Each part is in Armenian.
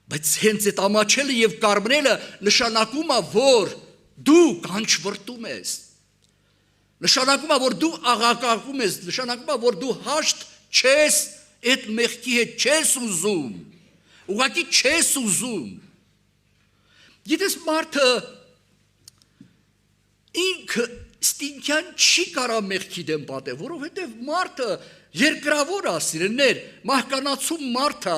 Բայց հենց այդ ամաչելը եւ կարմրելը նշանակում է, որ դու կանչվրտում ես։ Նշանակում է, որ դու աղակակում ես, նշանակում է, որ դու հաշտ չես այդ մեղքի հետ, չես ուզում, ուղղակի չես ուզում։ Գիտես, մարդը ինքը ստինքյան չի կարա մեղքի դեմ պատել, որովհետև մարդը երկրավոր է, սիրելիներ, մահկանացու մարդ է,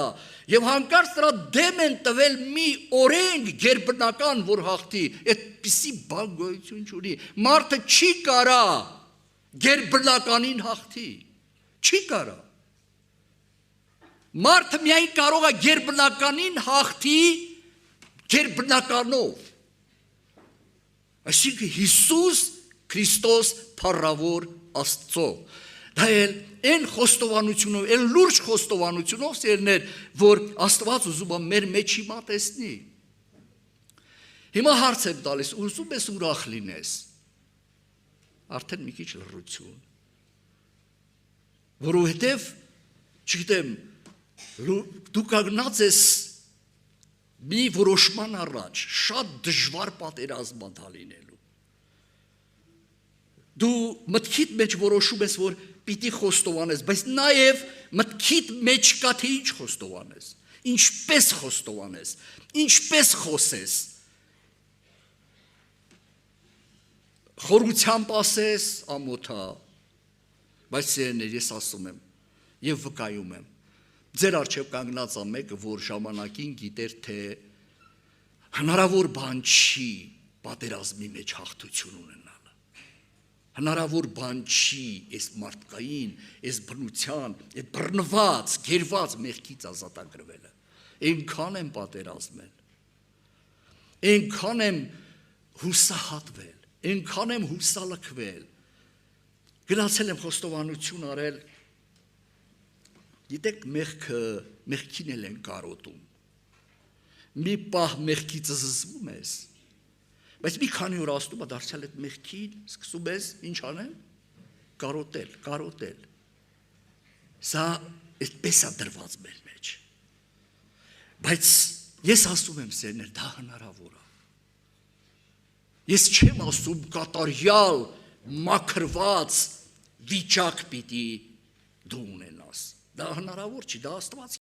եւ հանկարծ դրա դեմ են տվել մի օրենք գերբնական, որ հաղթի, այդպիսի բան գոյություն չունի։ Մարդը չի կարա գերբնականին հաղթի, չի կարա։ Մարդը միայն կարող է գերբնականին հաղթի գերբնականով։ Այսինքն Հիսուս Քրիստոս փառավոր Աստծո։ Դա էլ այն խոստովանությունով, այն լուրջ խոստովանությունով սերներ, որ Աստված ուզում է մեր մեջ հիմա տեսնի։ Հիմա հարց եմ տալիս, ուզում ես ուրախ լինես։ Արդեն մի քիչ լռություն։ Որովհետև, չգիտեմ, դու կանգնած ես մի որոշման առաջ, շատ դժվար պատերազմ լինելու։ Դու մտքիդ մեջ որոշում ես, որ պիտի խոստովանես, բայց նաև մտքիդ մեջ կա, թե ինչ խոստովանես, ինչպես խոստովանես, ինչպես խոսես, խորությամբ ասես, ամոթա, բայց սերներ ես ասում եմ և վկայում եմ, ձեր առջև կանգնած է մեկը, որ ժամանակին գիտեր, թե հնարավոր բան չի պատերազմի մեջ հաղթություն ունենալ։ Հնարավոր բան չի այս մարդկային, այս բնության, այդ բռնված, գերված մեղքից ազատագրվելը։ Այնքան եմ պատերազմել, այնքան եմ հուսահատվել, այնքան եմ հուսալքվել, գնացել եմ խոստովանություն արել, գիտեք մեղքին էլ են կարոտում, մի պահ մեղքից զզվում ես, բայց մի քանի օր աստումը դարձյալ այդ մեղքին, սկսում ես ինչ անել, կարոտել, սա այդպես է դրված մեր մեջ, բայց ես ասում եմ սերներ, դա հնարավոր է, ես չեմ ասում կատարյալ, մաքրված վիճակ պիտի դու ունենաս, դա հնարավոր չի, դա Աստված